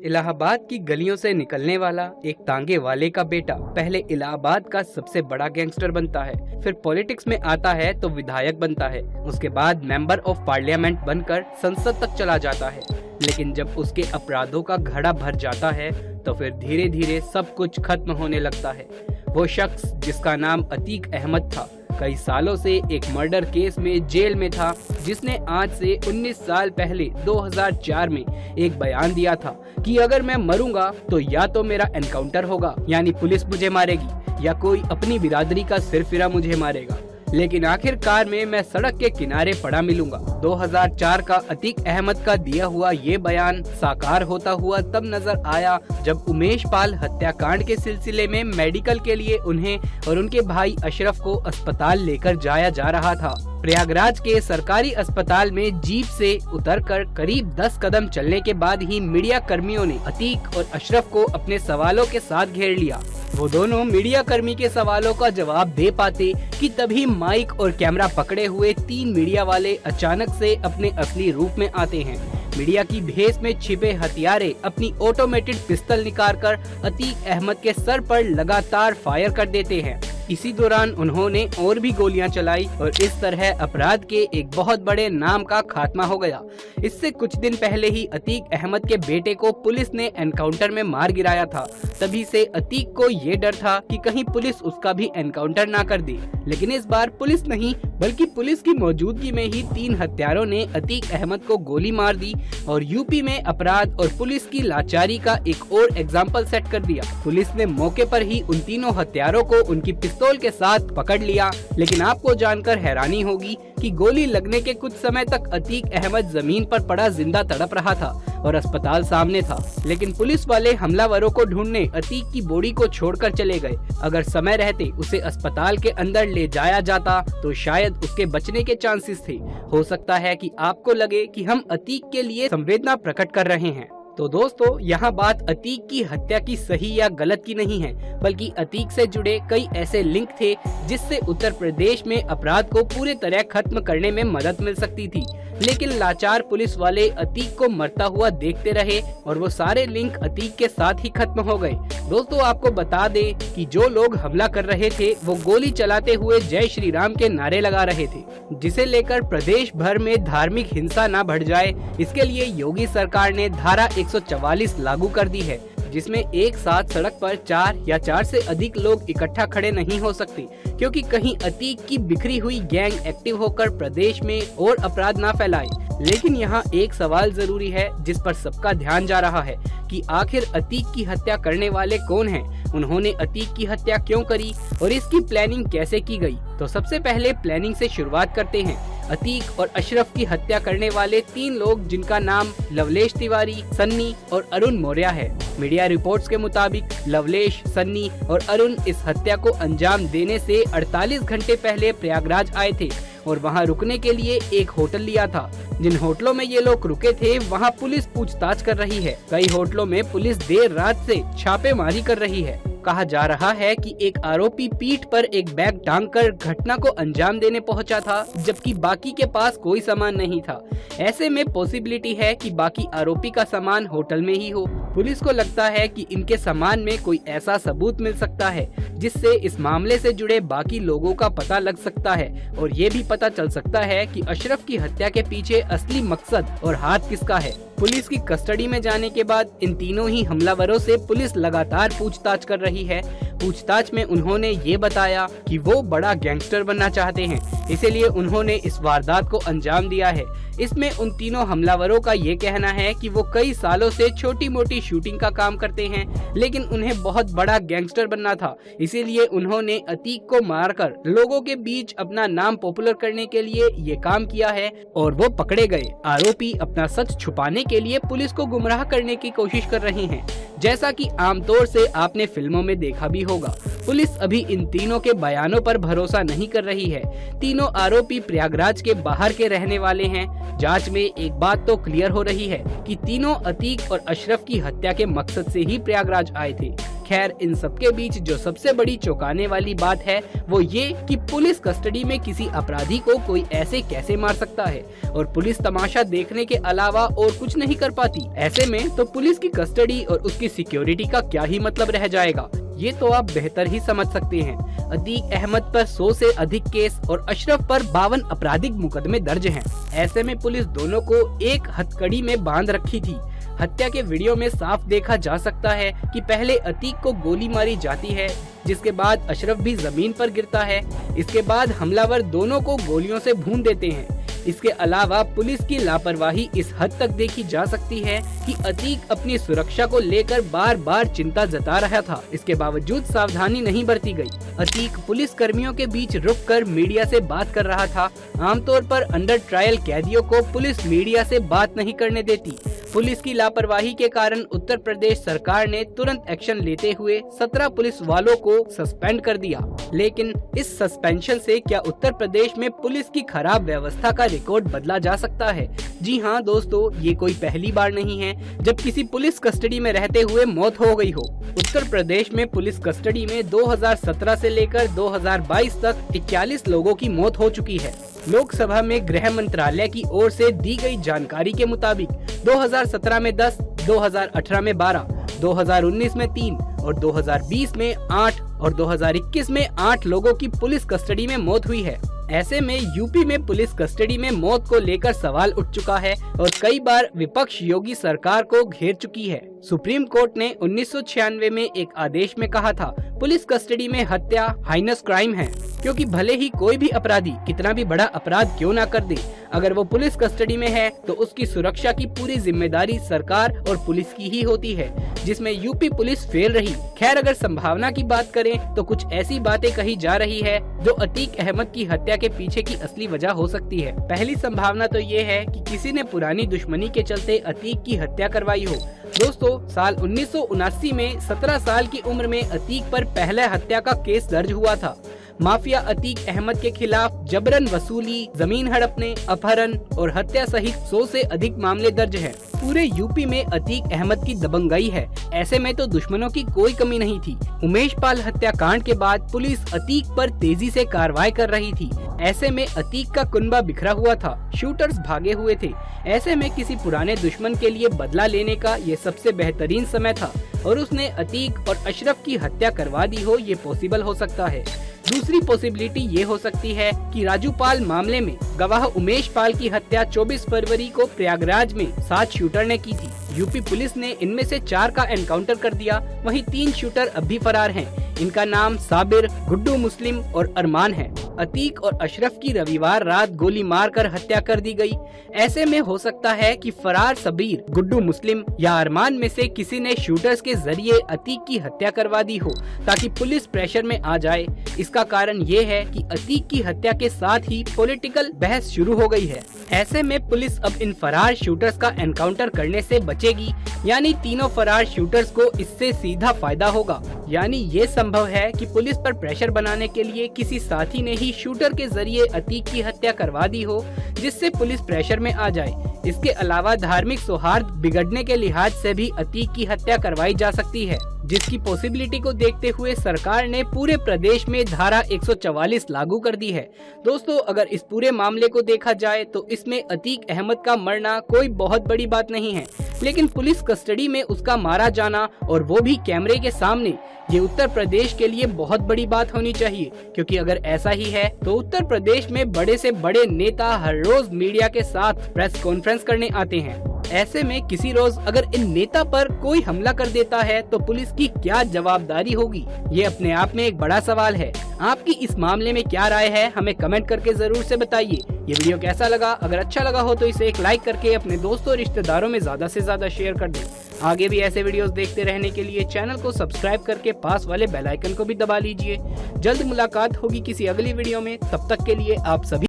इलाहाबाद की गलियों से निकलने वाला एक तांगे वाले का बेटा पहले इलाहाबाद का सबसे बड़ा गैंगस्टर बनता है, फिर पॉलिटिक्स में आता है तो विधायक बनता है, उसके बाद मेंबर ऑफ पार्लियामेंट बनकर संसद तक चला जाता है। लेकिन जब उसके अपराधों का घड़ा भर जाता है तो फिर धीरे धीरे सब कुछ खत्म होने लगता है। वो शख्स जिसका नाम अतीक अहमद था, कई सालों से एक मर्डर केस में जेल में था, जिसने आज से 19 साल पहले 2004 में एक बयान दिया था कि अगर मैं मरूंगा तो या तो मेरा एनकाउंटर होगा, यानी पुलिस मुझे मारेगी, या कोई अपनी बिरादरी का सिरफिरा मुझे मारेगा, लेकिन आखिरकार में मैं सड़क के किनारे पड़ा मिलूंगा। 2004 का अतीक अहमद का दिया हुआ ये बयान साकार होता हुआ तब नजर आया जब उमेश पाल हत्याकांड के सिलसिले में मेडिकल के लिए उन्हें और उनके भाई अशरफ को अस्पताल लेकर जाया जा रहा था। प्रयागराज के सरकारी अस्पताल में जीप से उतरकर करीब 10 कदम चलने के बाद ही मीडिया कर्मियों ने अतीक और अशरफ को अपने सवालों के साथ घेर लिया। वो दोनों मीडिया कर्मी के सवालों का जवाब दे पाते कि तभी माइक और कैमरा पकड़े हुए 3 मीडिया वाले अचानक से अपने असली रूप में आते हैं। मीडिया की भेस में छिपे हथियारे अपनी ऑटोमेटेड पिस्तौल निकालकर अतीक अहमद के सर पर लगातार फायर कर देते हैं। इसी दौरान उन्होंने और भी गोलियां चलाई और इस तरह अपराध के एक बहुत बड़े नाम का खात्मा हो गया। इससे कुछ दिन पहले ही अतीक अहमद के बेटे को पुलिस ने एनकाउंटर में मार गिराया था। तभी से अतीक को ये डर था कि कहीं पुलिस उसका भी एनकाउंटर ना कर दे, लेकिन इस बार पुलिस नहीं बल्कि पुलिस की मौजूदगी में ही 3 हत्यारों ने अतीक अहमद को गोली मार दी और यूपी में अपराध और पुलिस की लाचारी का एक और एग्जाम्पल सेट कर दिया। पुलिस ने मौके पर ही उन तीनों हत्यारों को उनकी पिस्तौल के साथ पकड़ लिया, लेकिन आपको जानकर हैरानी होगी कि गोली लगने के कुछ समय तक अतीक अहमद जमीन पर पड़ा जिंदा तड़प रहा था और अस्पताल सामने था। लेकिन पुलिस वाले हमलावरों को ढूंढने अतीक की बॉडी को छोड़कर चले गए। अगर समय रहते उसे अस्पताल के अंदर ले जाया जाता तो शायद उसके बचने के चांसेस थे। हो सकता है कि आपको लगे कि हम अतीक के लिए संवेदना प्रकट कर रहे हैं। तो दोस्तों, यहाँ बात अतीक की हत्या की सही या गलत की नहीं है, बल्कि अतीक से जुड़े कई ऐसे लिंक थे जिससे उत्तर प्रदेश में अपराध को पूरी तरह खत्म करने में मदद मिल सकती थी। लेकिन लाचार पुलिस वाले अतीक को मरता हुआ देखते रहे और वो सारे लिंक अतीक के साथ ही खत्म हो गए। दोस्तों, आपको बता दें कि जो लोग हमला कर रहे थे वो गोली चलाते हुए जय श्री राम के नारे लगा रहे थे, जिसे लेकर प्रदेश भर में धार्मिक हिंसा न बढ़ जाए, इसके लिए योगी सरकार ने धारा 144 लागू कर दी है, जिसमें एक साथ सड़क पर 4 या 4 से अधिक लोग इकट्ठा खड़े नहीं हो सकते, क्योंकि कहीं अतीक की बिखरी हुई गैंग एक्टिव होकर प्रदेश में और अपराध ना फैलाए। लेकिन यहाँ एक सवाल जरूरी है जिस पर सबका ध्यान जा रहा है कि आखिर अतीक की हत्या करने वाले कौन हैं? उन्होंने अतीक की हत्या क्यों करी और इसकी प्लानिंग कैसे की गई? तो सबसे पहले प्लानिंग से शुरुआत करते हैं। अतीक और अशरफ की हत्या करने वाले 3 लोग, जिनका नाम लवलेश तिवारी, सन्नी और अरुण मौर्य है। मीडिया रिपोर्ट्स के मुताबिक लवलेश, सन्नी और अरुण इस हत्या को अंजाम देने से 48 घंटे पहले प्रयागराज आए थे और वहां रुकने के लिए एक होटल लिया था। जिन होटलों में ये लोग रुके थे वहां पुलिस पूछताछ कर रही है। कई होटलों में पुलिस देर रात से छापेमारी कर रही है। कहा जा रहा है कि एक आरोपी पीठ पर एक बैग टांगकर घटना को अंजाम देने पहुंचा था, जबकि बाकी के पास कोई सामान नहीं था। ऐसे में पॉसिबिलिटी है कि बाकी आरोपी का सामान होटल में ही हो। पुलिस को लगता है कि इनके सामान में कोई ऐसा सबूत मिल सकता है जिससे इस मामले से जुड़े बाकी लोगों का पता लग सकता है और ये भी पता चल सकता है कि अशरफ की हत्या के पीछे असली मकसद और हाथ किसका है। पुलिस की कस्टडी में जाने के बाद इन तीनों ही हमलावरों से पुलिस लगातार पूछताछ कर रही है। पूछताछ में उन्होंने ये बताया कि वो बड़ा गैंगस्टर बनना चाहते हैं, इसीलिए उन्होंने इस वारदात को अंजाम दिया है। इसमें उन तीनों हमलावरों का ये कहना है कि वो कई सालों से छोटी मोटी शूटिंग का काम करते हैं, लेकिन उन्हें बहुत बड़ा गैंगस्टर बनना था, इसीलिए उन्होंने अतीक को मारकर लोगों के बीच अपना नाम पॉपुलर करने के लिए ये काम किया है और वो पकड़े गए। आरोपी अपना सच छुपाने के लिए पुलिस को गुमराह करने की कोशिश कर रहे हैं, जैसा कि आमतौर से आपने फिल्मों में देखा भी होगा। पुलिस अभी इन तीनों के बयानों पर भरोसा नहीं कर रही है। तीनों आरोपी प्रयागराज के बाहर के रहने वाले हैं। जांच में एक बात तो क्लियर हो रही है कि तीनों अतीक और अशरफ की हत्या के मकसद से ही प्रयागराज आए थे, खैर इन सबके बीच जो सबसे बड़ी चौंकाने वाली बात है वो ये कि पुलिस कस्टडी में किसी अपराधी को कोई ऐसे कैसे मार सकता है और पुलिस तमाशा देखने के अलावा और कुछ नहीं कर पाती। ऐसे में तो पुलिस की कस्टडी और उसकी सिक्योरिटी का क्या ही मतलब रह जाएगा, ये तो आप बेहतर ही समझ सकते हैं। अतीक अहमद पर 100 से अधिक केस और अशरफ पर 52 आपराधिक मुकदमे दर्ज हैं। ऐसे में पुलिस दोनों को एक हथकड़ी में बांध रखी थी। हत्या के वीडियो में साफ देखा जा सकता है कि पहले अतीक को गोली मारी जाती है, जिसके बाद अशरफ भी जमीन पर गिरता है। इसके बाद हमलावर दोनों को गोलियों से भून देते हैं। इसके अलावा पुलिस की लापरवाही इस हद तक देखी जा सकती है कि अतीक अपनी सुरक्षा को लेकर बार बार चिंता जता रहा था, इसके बावजूद सावधानी नहीं बरती गई। अतीक पुलिस कर्मियों के बीच रुककर मीडिया से बात कर रहा था। आमतौर पर अंडर ट्रायल कैदियों को पुलिस मीडिया से बात नहीं करने देती। पुलिस की लापरवाही के कारण उत्तर प्रदेश सरकार ने तुरंत एक्शन लेते हुए 17 पुलिस वालों को सस्पेंड कर दिया। लेकिन इस सस्पेंशन से क्या उत्तर प्रदेश में पुलिस की खराब व्यवस्था का रिकॉर्ड बदला जा सकता है? जी हाँ दोस्तों, ये कोई पहली बार नहीं है जब किसी पुलिस कस्टडी में रहते हुए मौत हो गई हो। उत्तर प्रदेश में पुलिस कस्टडी में 2017 से लेकर 2022 तक 41 लोगों की मौत हो चुकी है। लोकसभा में गृह मंत्रालय की ओर से दी गई जानकारी के मुताबिक 2017 में 10, 2018 में 12, 2019 में 3 और 2020 में 8 और 2021 में 8 लोगों की पुलिस कस्टडी में मौत हुई है। ऐसे में यूपी में पुलिस कस्टडी में मौत को लेकर सवाल उठ चुका है और कई बार विपक्ष योगी सरकार को घेर चुकी है। सुप्रीम कोर्ट ने 1996 में एक आदेश में कहा था, पुलिस कस्टडी में हत्या हाइनस क्राइम है, क्योंकि भले ही कोई भी अपराधी कितना भी बड़ा अपराध क्यों ना कर दे, अगर वो पुलिस कस्टडी में है तो उसकी सुरक्षा की पूरी जिम्मेदारी सरकार और पुलिस की ही होती है, जिसमें यूपी पुलिस फेल रही। खैर अगर संभावना की बात करें तो कुछ ऐसी बातें कही जा रही है जो अतीक अहमद की हत्या के पीछे की असली वजह हो सकती है। पहली संभावना तो ये है कि किसी ने पुरानी दुश्मनी के चलते अतीक की हत्या करवाई हो। दोस्तों साल 1979 में 17 साल की उम्र में अतीक पर पहला हत्या का केस दर्ज हुआ था। माफिया अतीक अहमद के खिलाफ जबरन वसूली, जमीन हड़पने, अपहरण और हत्या सहित 100 से अधिक मामले दर्ज हैं। पूरे यूपी में अतीक अहमद की दबंगई है। ऐसे में तो दुश्मनों की कोई कमी नहीं थी। उमेश पाल हत्याकांड के बाद पुलिस अतीक पर तेजी से कार्रवाई कर रही थी। ऐसे में अतीक का कुनबा बिखरा हुआ था, शूटर्स भागे हुए थे। ऐसे में किसी पुराने दुश्मन के लिए बदला लेने का ये सबसे बेहतरीन समय था और उसने अतीक और अशरफ की हत्या करवा दी हो, ये पॉसिबल हो सकता है। दूसरी पॉसिबिलिटी ये हो सकती है कि राजू पाल मामले में गवाह उमेश पाल की हत्या 24 फरवरी को प्रयागराज में 7 शूटर ने की थी। यूपी पुलिस ने इनमें से 4 का एनकाउंटर कर दिया, वहीं 3 शूटर अब भी फरार हैं। इनका नाम साबिर, गुड्डू मुस्लिम और अरमान है। अतीक और अशरफ की रविवार रात गोली मारकर हत्या कर दी गई। ऐसे में हो सकता है कि फरार सबीर, गुड्डू मुस्लिम या अरमान में से किसी ने शूटर्स के जरिए अतीक की हत्या करवा दी हो ताकि पुलिस प्रेशर में आ जाए। इसका कारण ये है कि अतीक की हत्या के साथ ही पॉलिटिकल बहस शुरू हो गई है। ऐसे में पुलिस अब इन फरार शूटर्स का एनकाउंटर करने से बचेगी, यानी तीनों फरार शूटर्स को इससे सीधा फायदा होगा। यानी ये संभव है कि पुलिस पर प्रेशर बनाने के लिए किसी साथी ने ही शूटर के जरिए अतीक की हत्या करवा दी हो, जिससे पुलिस प्रेशर में आ जाए। इसके अलावा धार्मिक सौहार्द बिगड़ने के लिहाज से भी अतीक की हत्या करवाई जा सकती है, जिसकी पॉसिबिलिटी को देखते हुए सरकार ने पूरे प्रदेश में धारा 144 लागू कर दी है। दोस्तों अगर इस पूरे मामले को देखा जाए तो इसमें अतीक अहमद का मरना कोई बहुत बड़ी बात नहीं है, लेकिन पुलिस कस्टडी में उसका मारा जाना और वो भी कैमरे के सामने, ये उत्तर प्रदेश के लिए बहुत बड़ी बात होनी चाहिए। क्योंकि अगर ऐसा ही है तो उत्तर प्रदेश में बड़े से बड़े नेता हर रोज मीडिया के साथ प्रेस कॉन्फ्रेंस करने आते हैं। ऐसे में किसी रोज अगर इन नेता पर कोई हमला कर देता है तो पुलिस की क्या जवाबदारी होगी, ये अपने आप में एक बड़ा सवाल है। आपकी इस मामले में क्या राय है, हमें कमेंट करके जरूर से बताइए। ये वीडियो कैसा लगा? अगर अच्छा लगा हो तो इसे एक लाइक करके अपने दोस्तों और रिश्तेदारों में ज्यादा से ज्यादा शेयर कर दें। आगे भी ऐसे वीडियोस देखते रहने के लिए चैनल को सब्सक्राइब करके पास वाले बेल आइकन को भी दबा लीजिए। जल्द मुलाकात होगी किसी अगली वीडियो में, तब तक के लिए आप सभी